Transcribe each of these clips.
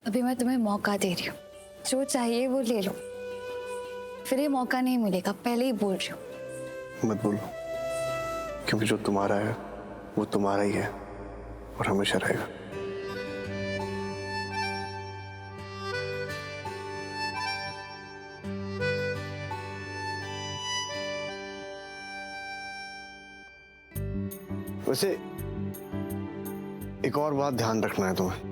अभी मैं तुम्हें मौका दे रही हूँ, जो चाहिए वो ले लो। फिर ये मौका नहीं मिलेगा, पहले ही बोल रही हूँ। मत बोलो, क्योंकि जो तुम्हारा है वो तुम्हारा ही है और हमेशा रहेगा। वैसे एक और बात ध्यान रखना है तुम्हें।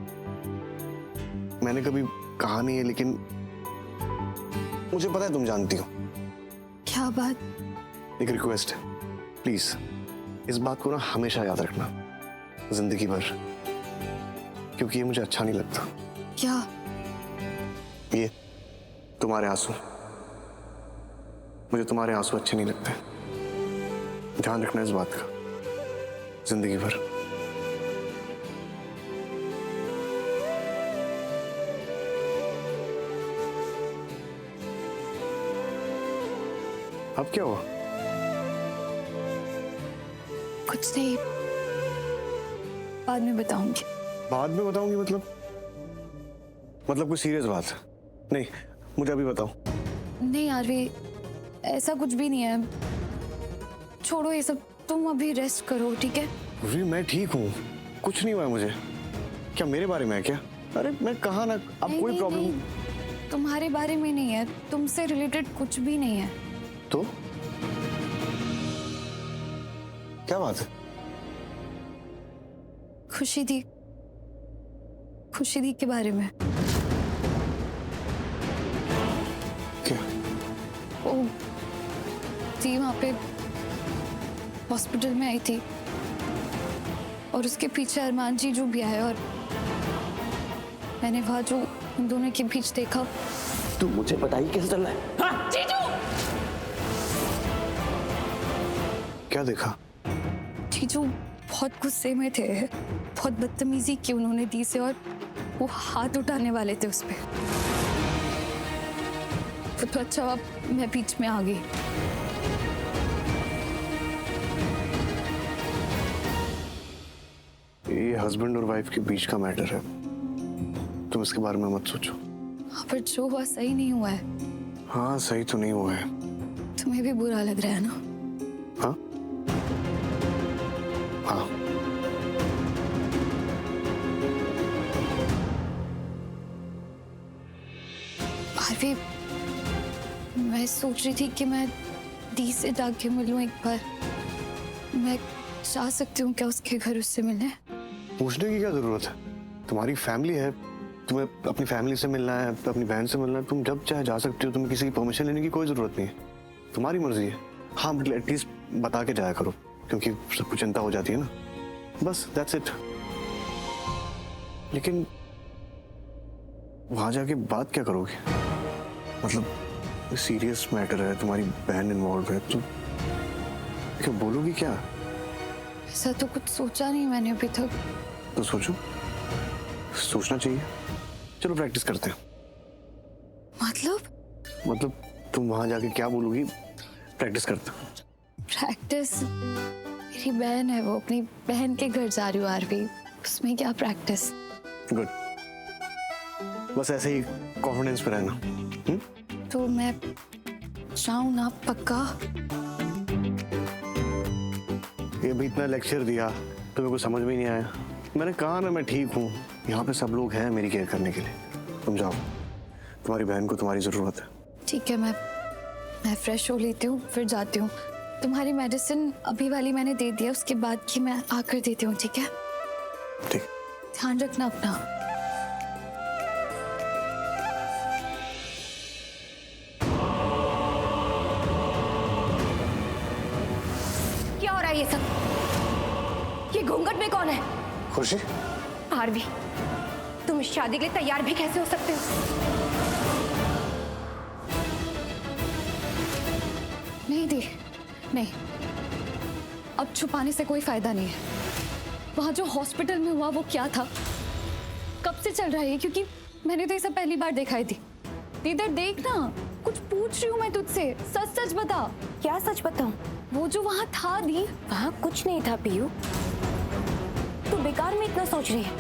मैंने कभी कहा नहीं है, लेकिन मुझे पता है तुम जानती हो। क्या बात? एक रिक्वेस्ट है, प्लीज इस बात को ना हमेशा याद रखना, जिंदगी भर, क्योंकि ये मुझे अच्छा नहीं लगता। क्या? ये तुम्हारे आंसू, मुझे तुम्हारे आंसू अच्छे नहीं लगते। ध्यान रखना इस बात का जिंदगी भर। अब क्या हुआ? कुछ नहीं, बाद में बताऊंगी। बाद में बताऊंगी मतलब कोई सीरियस बात? नहीं, मुझे अभी बताओ। नहीं आरवी, ऐसा कुछ भी नहीं है। छोड़ो ये सब, तुम अभी रेस्ट करो, ठीक है? अरे मैं ठीक हूँ, कुछ नहीं हुआ है मुझे। क्या मेरे बारे में है क्या? अरे मैं कहा ना, अब नहीं, कोई नहीं, प्रॉब्लम नहीं, तुम्हारे बारे में नहीं है, तुमसे रिलेटेड कुछ भी नहीं है। तो क्या बात है? खुशी दी के बारे में। क्या? वो थी वहां पे, हॉस्पिटल में आई थी, और उसके पीछे अरमान जीजू भी आए, और मैंने वहां जो उन दोनों के बीच देखा। तू मुझे बताइए कैसे चल रहा है? हाँ? जीजू! क्या देखा? जीजू बहुत गुस्से में थे, बहुत बदतमीजी की उन्होंने दी से, और वो हाथ उठाने वाले थे उस पे। तो अच्छा अब मैं बीच में आ गई। ये हस्बैंड और वाइफ के बीच का मैटर है, तुम इसके बारे में मत सोचो। हाँ, पर जो हुआ सही नहीं हुआ है। हाँ, सही तो नहीं हुआ है। तुम्हें भी बुरा लग रहा है ना? हाँ हाँ। आरवी, मैं सोच रही थी कि मैं दी से जाके मिलूं एक बार। मैं जा सकती हूँ क्या उसके घर उससे मिलने? पूछने की क्या जरूरत है? तुम्हारी फैमिली है, तुम्हें अपनी फैमिली से मिलना है, अपनी बहन से मिलना है, तुम जब चाहे जा सकती हो। तुम्हें किसी की परमिशन लेने की कोई जरूरत नहीं है, तुम्हारी मर्जी है। हाँ, मतलब एटलीस्ट बता के जाया करो, क्योंकि सबको चिंता हो जाती है ना। बस दैट्स इट। लेकिन वहां जाके बात क्या करोगे? मतलब सीरियस मैटर है, तुम्हारी बहन इन्वॉल्व है, तो क्या बोलोगी? क्या? ऐसा तो कुछ सोचा नहीं मैंने अभी तक। तो सोचो, सोचना चाहिए। चलो प्रैक्टिस करते हैं। मतलब तुम वहां जाके क्या बोलोगी, प्रैक्टिस करते हैं। प्रैक्टिस? मेरी बहन है, वो अपनी बहन के घर जा रही हूँ आरवी, उसमें क्या प्रैक्टिस? गुड, बस ऐसे ही कॉन्फिडेंस पे रहना। तो मैं जाऊँ ना पक्का? ये भी इतना लेक्चर दिया, तुम्हें कुछ समझ में नहीं आया? मैंने कहा ना मैं ठीक हूँ, यहाँ पे सब लोग हैं मेरी केयर करने के लिए। तुम जाओ, तुम्हारी बहन को तुम्हारी जरूरत है। ठीक है, मैं फ्रेश हो लेती हूँ, फिर जाती हूँ। तुम्हारी मेडिसिन अभी वाली मैंने दे दिया, उसके बाद की मैं आकर देती हूँ, ठीक है? ठीक। ध्यान रखना अपना। क्या हो रहा है ये सब? ये घूंघट में कौन है? खुशी? आरवी, तुम इस शादी के लिए तैयार भी कैसे हो सकते हो? नहीं दी, नहीं, अब छुपाने से कोई फायदा नहीं है। वहां जो हॉस्पिटल में हुआ वो क्या था, कब से चल रहा है? क्योंकि मैंने तो ये सब पहली बार दिखाई दी। इधर देख ना, कुछ पूछ रही हूँ मैं तुझसे, सच सच बता। क्या सच बताऊं? वो जो वहां था दी, वहां कुछ नहीं था पीयू। तू बेकार में इतना सोच रही है,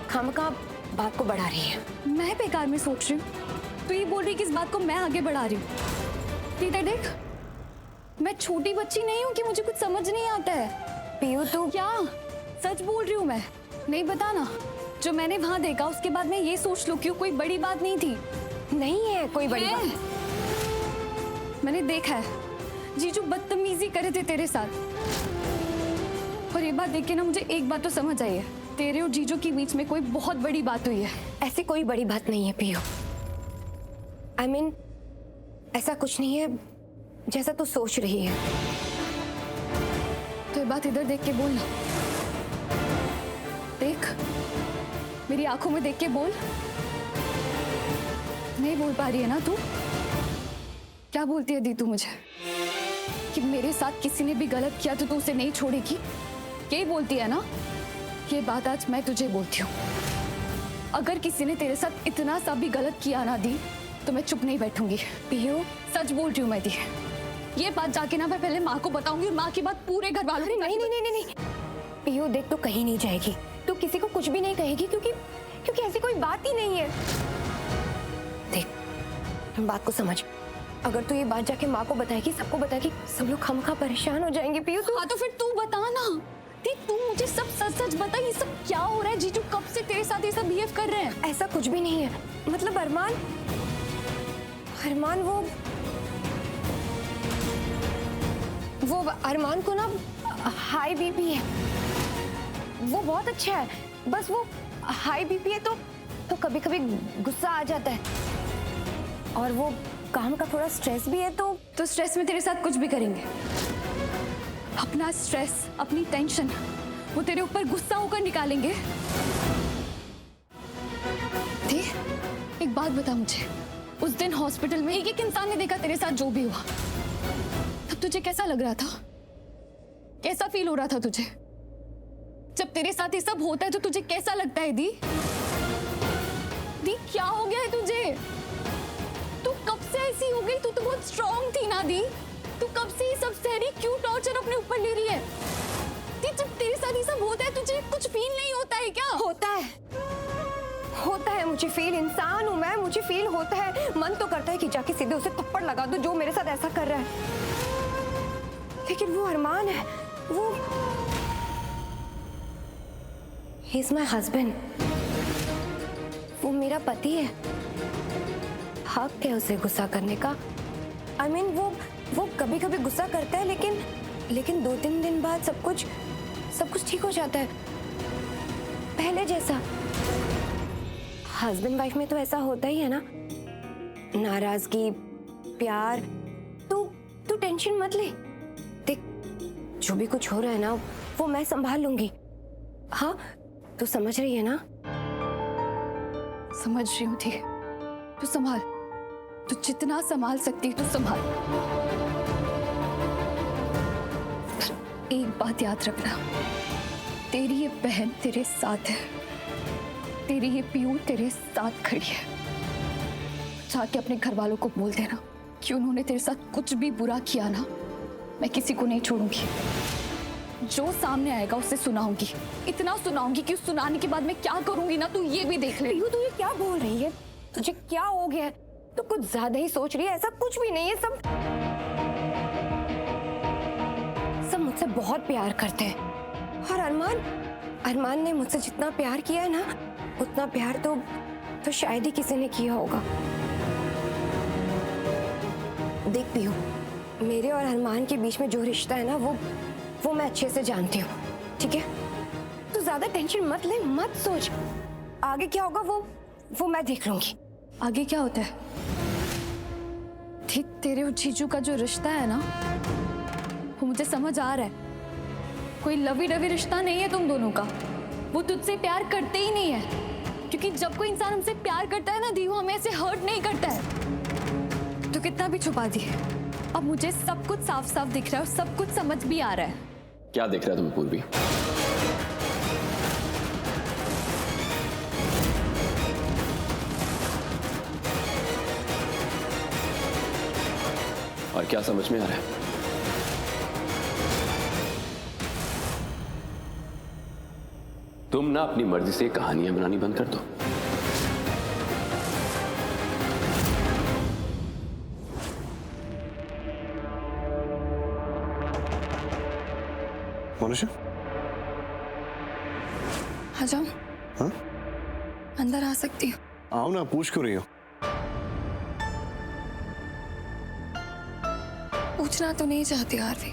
खामखा बात को बढ़ा रही है। मैं बेकार में सोच रही हूँ, तू ये बोल रही कि इस बात को मैं आगे बढ़ा रही हूँ। इधर देख, मैं छोटी बच्ची नहीं हूँ कि मुझे कुछ समझ नहीं आता है। पीयू तू क्या सच बोल रही हूँ मैं? नहीं बताना। जो मैंने वहां देखा उसके बाद मैं ये सोच लूं कि कोई बड़ी बात नहीं थी। नहीं है कोई बड़ी बात। मैंने देखा है, जीजू बदतमीजी करे थे तेरे साथ। और ये बात देख के ना मुझे एक बात तो समझ आई है, तेरे और जीजू के बीच में कोई बहुत बड़ी बात हुई है। ऐसी कोई बड़ी बात नहीं है पीयू। I mean, ऐसा कुछ नहीं है जैसा तू सोच रही है। तो ये बात इधर देख के बोल ना। देख, मेरी आंखों में देख के बोल। नहीं बोल पा रही है ना तू? क्या बोलती है दी तू मुझे कि मेरे साथ किसी ने भी गलत किया तो तू उसे नहीं छोड़ेगी? यही बोलती है ना? ये बात आज मैं तुझे बोलती हूँ, अगर किसी ने तेरे साथ इतना सा भी गलत किया ना दी तो मैं चुप नहीं बैठूंगी। पीयू सच बोल रही हूँ मैं दी। ये बात जाके ना मैं पहले माँ को बताऊंगी और माँ की बात पूरे घर वालों को। नहीं नहीं नहीं नहीं पीयू देख, तू कहीं नहीं जाएगी, तू किसी को कुछ भी नहीं कहेगी क्योंकि ऐसी कोई बात ही नहीं है। देख बात को समझ, अगर तू ये बात जाके माँ को बताएगी, सबको बताएगी, सब लोग खामखा परेशान हो जाएंगे। पीयू तू हाँ तो फिर तू बता ना। देख तू मुझे सब सच सच बता, ये सब क्या हो रहा है? जीजू कब से तेरे साथ ये सब बिहेव कर रहे हैं? ऐसा कुछ भी नहीं है। मतलब अरमान वो अरमान को ना हाई बीपी है। वो बहुत अच्छा है, बस वो हाई बीपी है तो कभी कभी गुस्सा आ जाता है, और वो काम का थोड़ा स्ट्रेस भी है। तो स्ट्रेस में तेरे साथ कुछ भी करेंगे। अपना स्ट्रेस, अपनी टेंशन वो तेरे ऊपर गुस्सा होकर निकालेंगे। देख एक बात बता मुझे, उस दिन हॉस्पिटल में एक इंसान ने देखा तेरे साथ जो भी हुआ, तब तुझे कैसा लग रहा था? कैसा फील हो रहा था तुझे? जब तेरे साथ ये सब होता है तो तुझे कैसा लगता है दी? दी क्या हो गया है तुझे? तू कब से ऐसी हो गई? तू तो बहुत स्ट्रांग थी ना दी। तू कब से ये सब सह रही? क्यों टॉर्चर अपने ऊपर ले रही है? दी जब तेरे साथ ये सब होता है तुझे कुछ फील नहीं होता है क्या? होता है मुझे फील। इंसान हूं मैं, मुझे फील होता है। मन तो करता है कि जाके सीधे उसे थप्पड़ लगा दो जो मेरे साथ ऐसा कर रहा है, लेकिन वो अरमान है, वो ही इज माई हस्बैंड। वो मेरा पति है, हक है उसे गुस्सा करने का। I mean, वो कभी कभी गुस्सा करता है, लेकिन 2-3 दिन बाद सब कुछ ठीक हो जाता है, पहले जैसा। हस्बैंड वाइफ में तो ऐसा होता ही है ना, नाराजगी, प्यार। तू टेंशन मत ले। देख जो भी कुछ हो रहा है ना वो मैं संभाल लूंगी। हाँ तू समझ रही है ना? समझ रही हूँ थी। तू संभाल, तू जितना संभाल सकती है तू संभाल। एक बात याद रखना, तेरी ये बहन तेरे साथ है, तेरी ये पीयू तेरे साथ खड़ी है। जाके अपने घर वालों को बोल देना कि उन्होंने तेरे साथ कुछ भी बुरा किया ना, मैं किसी को नहीं छोड़ूंगी। जो सामने आएगा उससे सुनाऊंगी, इतना सुनाऊंगी कि उस सुनाने के बाद मैं क्या करूंगी ना, तू ये भी देख ले। पीयू तू ये क्या बोल रही है? तुझे क्या हो गया है? तू कुछ ज्यादा ही सोच रही है। ऐसा कुछ भी नहीं है। सब मुझसे बहुत प्यार करते हैं, और अरमान ने मुझसे जितना प्यार किया है ना, उतना प्यार तो शायद ही किसी ने किया होगा। देख पीयू, मेरे और अरमान के बीच में जो रिश्ता है ना वो मैं अच्छे से जानती हूँ, ठीक है? तू ज्यादा टेंशन मत ले, मत सोच। आगे क्या होगा वो मैं देख लूंगी। आगे क्या होता है? ठीक, तेरे और जीजू का जो रिश्ता है ना वो मुझे समझ आ रहा है। कोई लवी डवी रिश्ता नहीं है तुम दोनों का। वो तुझसे प्यार करते ही नहीं है, क्योंकि जब कोई इंसान हमसे प्यार करता है ना दी, वो हमें ऐसे हर्ट नहीं करता है। तो कितना भी छुपा दिए, अब मुझे सब कुछ साफ साफ दिख रहा है और सब कुछ समझ भी आ रहा है। क्या दिख रहा है तुम्हें पूर्वी? और क्या समझ में आ रहा है? तुम ना अपनी मर्जी से कहानियां बनानी बंद कर दो। मोनिशा, आ जाओ, हाँ अंदर आ सकती हूँ? आओ ना, पूछ क्यों रही हो? पूछना तो नहीं चाहती आरवी,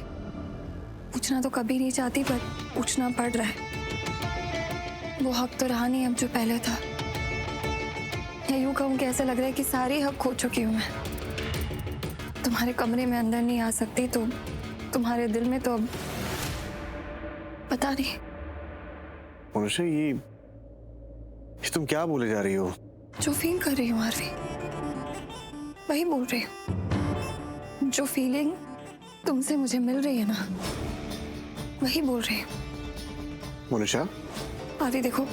पूछना तो कभी नहीं चाहती, पर पूछना पड़ रहा है। वो हक तो रहा नहीं अब जो पहले था। या यूं कहूँ कि ऐसा लग रहा है कि सारे हक खो चुकी हूँ मैं। तुम्हारे कमरे में अंदर नहीं आ सकती, तो तुम्हारे दिल में तो अब पता नहीं। मोनिशा, ये तुम क्या बोले जा रही हो? जो फील कर रही हूँ आरवी, वही बोल रही हूँ। जो फीलिंग तुमसे मुझे मिल रही है ना, वही बोल रही हूँ। मोनिशा, आरवी देखो,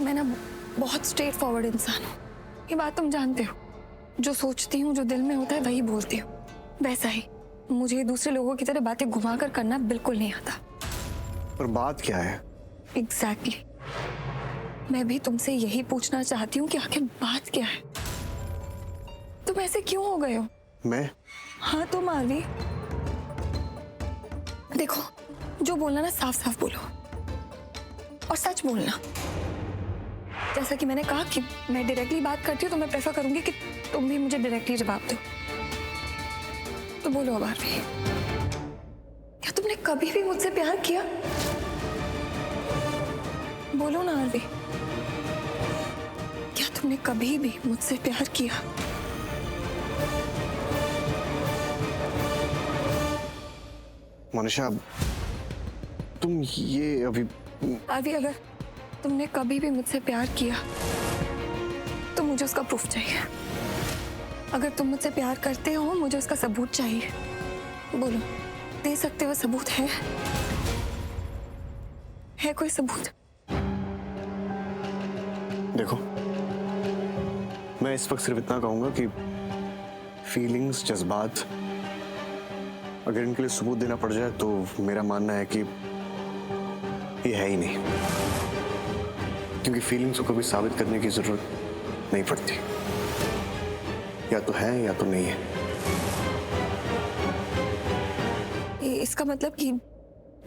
मैं ना बहुत स्ट्रेट फॉरवर्ड इंसान हूँ, ये बात तुम जानते हो। जो सोचती हूँ, जो दिल में होता है, वही बोलती हूँ। वैसा ही मुझे दूसरे लोगों की तरह बातें घुमाकर करना बिल्कुल नहीं आता। पर बात क्या है? एग्जैक्टली मैं भी तुमसे यही पूछना चाहती हूँ कि आखिर बात क्या है। तुम ऐसे क्यों हो गए हो? मैं? हाँ तुम आरवी, देखो जो बोलना ना साफ साफ बोलो और सच बोलना। जैसा कि मैंने कहा कि मैं डायरेक्टली बात करती हूँ, तो मैं प्रेफर करूंगी कि तुम भी मुझे डायरेक्टली जवाब दो। तो बोलो अब आरवी, क्या तुमने कभी भी मुझसे प्यार किया? बोलो ना आरवी, क्या तुमने कभी भी मुझसे प्यार किया? मोनिशा, तुम ये अभी आरवी, अगर तुमने कभी भी मुझसे प्यार किया तो मुझे उसका प्रूफ चाहिए। अगर तुम मुझसे प्यार करते हो, मुझे उसका सबूत चाहिए। बोलो, दे सकते हो सबूत? है कोई सबूत? देखो, मैं इस वक्त सिर्फ इतना कहूंगा कि फीलिंग्स, जज्बात, अगर इनके लिए सबूत देना पड़ जाए तो मेरा मानना है कि ये है ही नहीं, क्योंकि फीलिंग्स को कभी साबित करने की जरूरत नहीं पड़ती। या तो है या तो नहीं है। इसका मतलब कि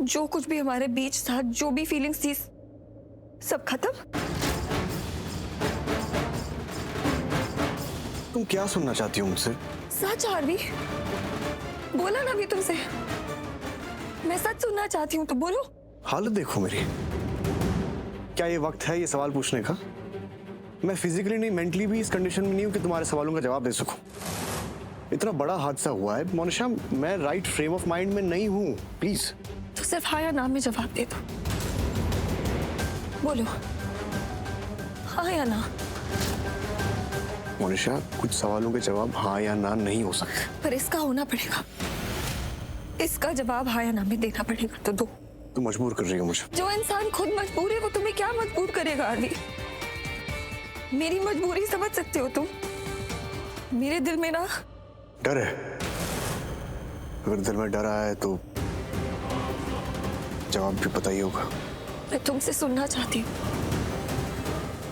जो कुछ भी हमारे बीच था, जो भी फीलिंग्स थी, सब खत्म? तुम क्या सुनना चाहती हो मुझसे? सच आरवी, बोला ना अभी तुमसे, मैं सच सुनना चाहती हूँ, तो बोलो। हालत देखो मेरी। क्या ये वक्त है ये सवाल पूछने का? मैं फिजिकली नहीं, मेंटली भी इस कंडीशन में नहीं हूं कि तुम्हारे सवालों का जवाब दे सकूं। इतना बड़ा हादसा हुआ है मोनिशा, मैं राइट फ्रेम ऑफ माइंड में नहीं हूं। प्लीज तो सिर्फ हाँ या ना में जवाब दे दो। बोलो, हाँ या ना। मोनिशा, कुछ सवालों के जवाब हाँ या ना नहीं हो सकते। पर इसका होना पड़ेगा, इसका जवाब हाँ या ना में देना पड़ेगा, तो दो। तुम मजबूर कर रही हो मुझे। जो इंसान खुद मजबूर है, वो तुम्हें क्या मजबूर करेगा आरवी? मेरी मजबूरी समझ सकते हो तुम? मेरे दिल में ना डर है। अगर दिल में डर आया है तो जवाब भी पता ही होगा। मैं तुमसे सुनना चाहती हूँ,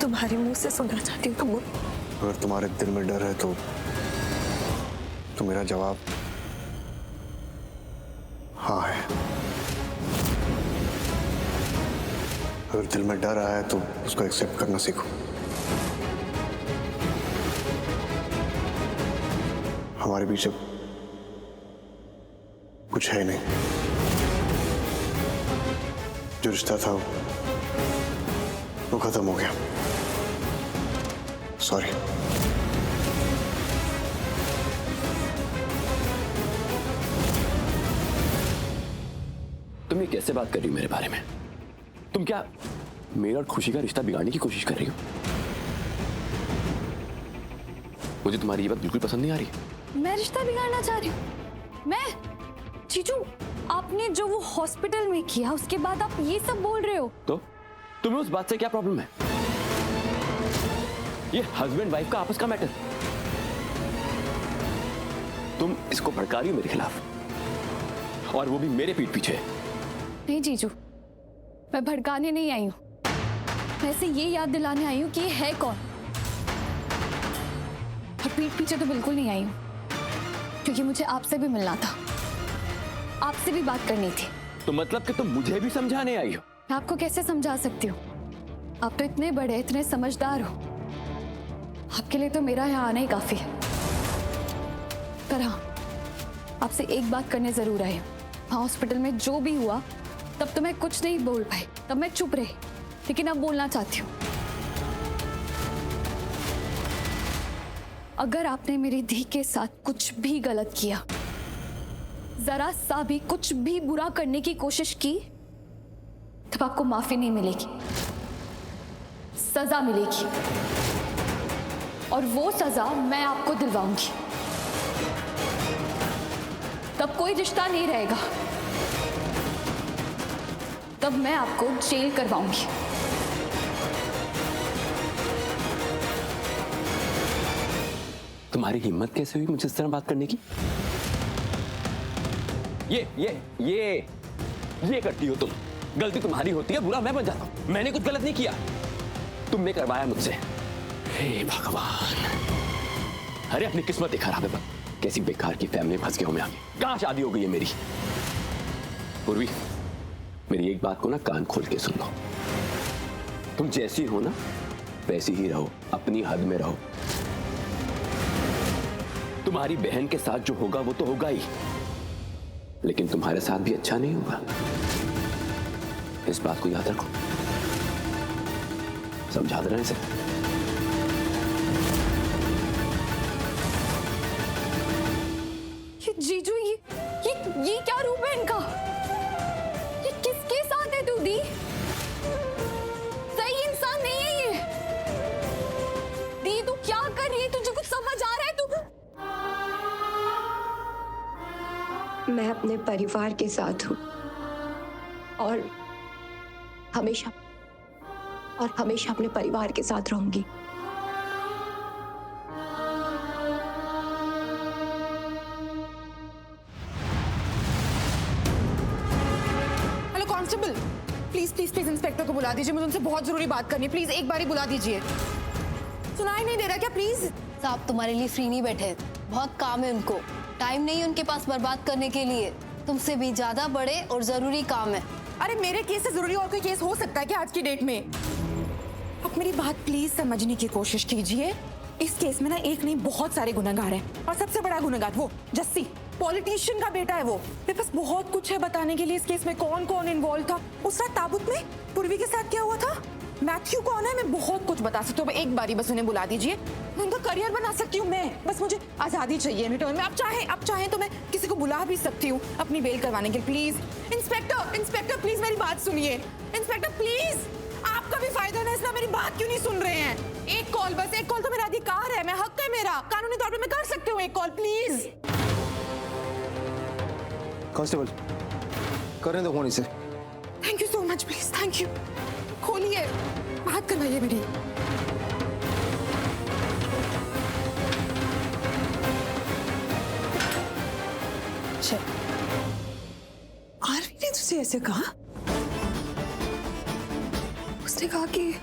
तुम्हारे मुंह से सुनना चाहती हूँ। तुम बोलो। अगर तुम्हारे दिल में डर है तो मेरा जवाब हाँ है। अगर दिल में डर आया है तो उसको एक्सेप्ट करना सीखो। हमारे बीच अब कुछ है नहीं। जो रिश्ता था वो खत्म हो गया। सॉरी। तुम ये कैसे बात कर रही हो मेरे बारे में? तुम क्या मेरा और खुशी का रिश्ता बिगाड़ने की कोशिश कर रही हो? मुझे तुम्हारी ये बात बिल्कुल पसंद नहीं आ रही। मैं रिश्ता बिगाड़ना चाह रही हूँ? मैं? जीजू, आपने जो वो हॉस्पिटल में किया, उसके बाद आप ये सब बोल रहे हो? तो तुम्हें उस बात से क्या प्रॉब्लम है? ये हस्बैंड वाइफ का आपस का मैटर। तुम इसको भड़का रही हो मेरे खिलाफ, और वो भी मेरे पीठ पीछे। नहीं जीजू, मैं भड़काने नहीं आई हूँ। मैं इसे ये याद दिलाने आई हूँ कि ये है कौन, और पीठ पीछे तो बिल्कुल नहीं आई हूँ, क्योंकि मुझे आपसे भी मिलना था, आपसे भी बात करनी थी। तो मतलब कि तुम मुझे भी समझाने आई हो? मैं आपको कैसे समझा सकती हूँ? आप तो इतने बड़े, इतने समझदार हो, आपके लिए तो मेरा यहाँ आना ही काफी है। पर हाँ, आपसे एक बात करने जरूर आई हूँ। हाँ, हॉस्पिटल में जो भी हुआ तब तो मैं कुछ नहीं बोल पाई, तब मैं चुप रही, लेकिन अब बोलना चाहती हूँ। अगर आपने मेरी धी के साथ कुछ भी गलत किया, जरा सा भी कुछ भी बुरा करने की कोशिश की, तब आपको माफी नहीं मिलेगी, सजा मिलेगी, और वो सजा मैं आपको दिलवाऊंगी। तब कोई रिश्ता नहीं रहेगा, तब मैं आपको जेल करवाऊंगी। तुम्हारी हिम्मत कैसे हुई मुझे इस तरह बात करने की? ये करती हो तुम। गलती तुम्हारी होती है, बुरा मैं बन जाता हूं। मैंने कुछ गलत नहीं किया, तुमने करवाया मुझसे। हे भगवान, अरे अपनी किस्मत ही खराब है। कैसी बेकार की फैमिली फंस गया हूं मैं आगे। कहां शादी हो गई है मेरी? पूर्वी, मेरी एक बात को ना कान खोल के सुन लो। तुम जैसी हो ना वैसी ही रहो, अपनी हद में रहो। तुम्हारी बहन के साथ जो होगा वो तो होगा ही, लेकिन तुम्हारे साथ भी अच्छा नहीं होगा। इस बात को याद रखो। समझा देना इसे। ये जीजू, ये क्या रूप है इनका? ये किसके साथ है दूधी? सही इंसान नहीं है ये। दी, तू क्या कर रही है? तुझे कुछ समझ आ रहा है? तू मैं अपने परिवार के साथ हूँ और हमेशा अपने परिवार के साथ रहूंगी। Hello constable, please please please inspector को बुला दीजिए, मुझे उनसे बहुत जरूरी बात करनी है। प्लीज एक बार ही बुला दीजिए। सुनाई नहीं दे रहा क्या? प्लीज। साहब तुम्हारे लिए फ्री नहीं बैठे, बहुत काम है उनको। टाइम नहीं है उनके पास बर्बाद करने के लिए। तुमसे भी ज्यादा बड़े और जरूरी काम है। अरे मेरे केस से जरूरी और कोई केस हो सकता है क्या आज की डेट में? अब मेरी बात प्लीज समझने की कोशिश कीजिए। इस केस में ना एक नहीं बहुत सारे गुनहगार हैं, और सबसे बड़ा गुनहगार वो जस्सी, पॉलिटिशियन का बेटा है वो। मेरे पास बहुत कुछ है बताने के लिए इस केस में, कौन कौन इन्वॉल्व था। उस रात ताबूत में पूर्वी के साथ क्या हुआ था, मैथ्यू कौन है, मैं बहुत कुछ बता सकती हूँ। एक बारी बस उन्हें बुला दीजिए, मैं उनका करियर बना सकती हूँ। मैं बस, मुझे आजादी चाहिए रिटर्न में। आप चाहें तो मैं किसी को बुला भी सकती हूँ अपनी बेल करवाने के लिए। प्लीज इंस्पेक्टर प्लीज मेरी बात सुनिए। इंस्पेक्टर प्लीज, आपका भी फायदा ना, इसलिए मेरी बात क्यों नहीं सुन रहे हैं? एक कॉल, बस एक कॉल तो मेरा अधिकार है, मैं हक है मेरा, कानूनी तौर पे मैं कर सकती हूँ एक कॉल। प्लीज कांस्टेबल, करें दो फोन इसे। Thank you so much, please thank you. खोलिए, बात करवाइए मेरी। आरवी ने तुझे ऐसे कहा? उसने कहा कि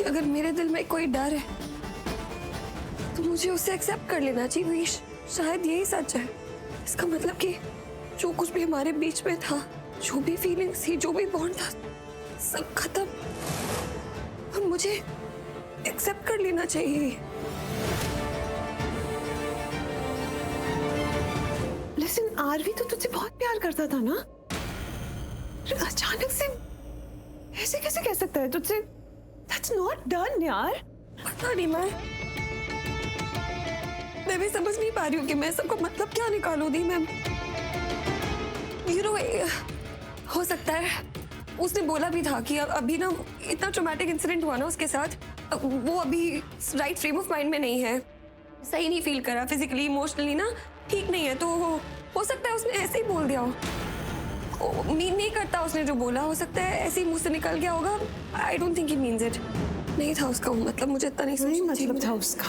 अगर मेरे दिल में कोई डर है तो मुझे उसे एक्सेप्ट कर लेना चाहिए। वीश, शायद यही सच है। इसका मतलब कि जो कुछ भी हमारे बीच में था, जो भी फीलिंग्स थी, जो भी बॉन्ड था, सब खत्म, और मुझे एक्सेप्ट कर लेना चाहिए। लेकिन आरवी तो तुझसे बहुत प्यार करता था ना, अचानक से ऐसे कैसे कह सकता है तुझसे? That's not done यार। पता नहीं, मैं भी समझ नहीं पा रही हूँ कि मैं सबको मतलब क्या निकालूं। दी मैम, हो सकता है उसने बोला भी था कि अभी ना इतना ट्रॉमेटिक इंसिडेंट हुआ ना उसके साथ, वो अभी राइट फ्रेम ऑफ माइंड में नहीं है, सही नहीं फील करा, फिजिकली इमोशनली ना ठीक नहीं है। तो हो सकता है उसने ऐसे ही बोल दिया हो, मीन नहीं करता उसने जो बोला, हो सकता है ऐसे ही मुंह से निकल गया होगा। I don't think he means it. नहीं था उसका मतलब, मुझे इतना नहीं वही समझ मतलब था उसका।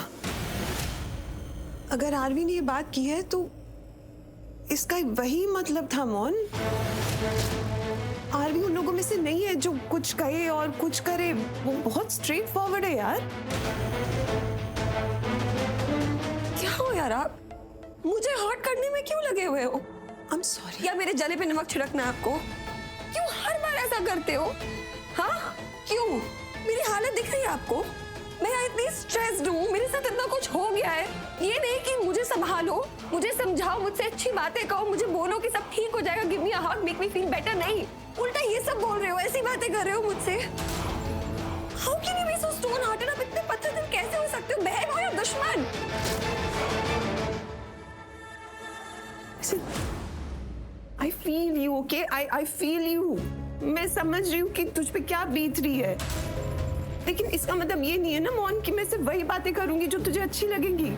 अगर आरवी ने ये बात की है तो इसका वही मतलब था मोन। आरवी उन लोगों में से नहीं है जो कुछ कहे और कुछ करे, वो बहुत स्ट्रेट फॉरवर्ड है यार। यार आप मुझे हर्ट करने में क्यों लगे हुए हो? I'm sorry. या मेरे जले पे नमक छिड़कना है आपको? क्यों हर बार ऐसा करते हो? हाँ क्यों? मेरी हालत दिख रही है आपको? मैं इतनी स्ट्रेस्ड हूँ, मेरे साथ इतना कुछ हो गया है। ये नहीं कि मुझे संभालो, मुझे समझाओ, मुझसे अच्छी बातें कहो, मुझे बोलो कि सब ठीक हो जाएगा, गिव मी अ हग, मेक मी फील बेटर। नहीं, उल्टा ये सब बोल रहे हो, ऐसी बातें कर रहे हो मुझसे। How can you be so stone hearted? आप इतने पत्थर दिल कैसे हो सकते हो? बहन हो या दुश्मन? I feel you, okay? I feel you. मैं समझ रही हूँ कि तुझ पे क्या बीत रही है, लेकिन इसका मतलब ये नहीं है ना मोहन कि मैं सिर्फ वही बातें करूंगी जो तुझे अच्छी लगेंगी।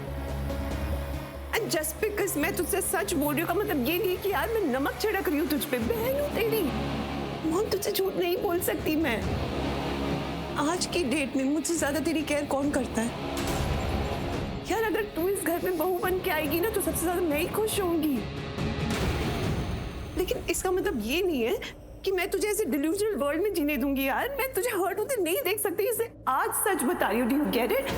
And just because मैं तुझसे सच बोल रही हूँ का मतलब ये नहीं कि यार मैं नमक छिड़क रही हूँ तुझ पे। बहन हूँ तेरी मोहन, तुझसे झूठ नहीं बोल सकती मैं। आज की डेट में मुझसे ज्यादा तेरी केयर कौन करता है यार? अगर तू इस घर में बहू बन के आएगी ना तो सबसे ज्यादा मैं ही खुश होंगी, लेकिन इसका मतलब ये नहीं है कि मैं तुझे ऐसे डिल्यूजनल वर्ल्ड में जीने दूंगी यार। मैं तुझे हर्ट होते नहीं देख सकती, इसे आज सच बता रही हूँ। Do you get it?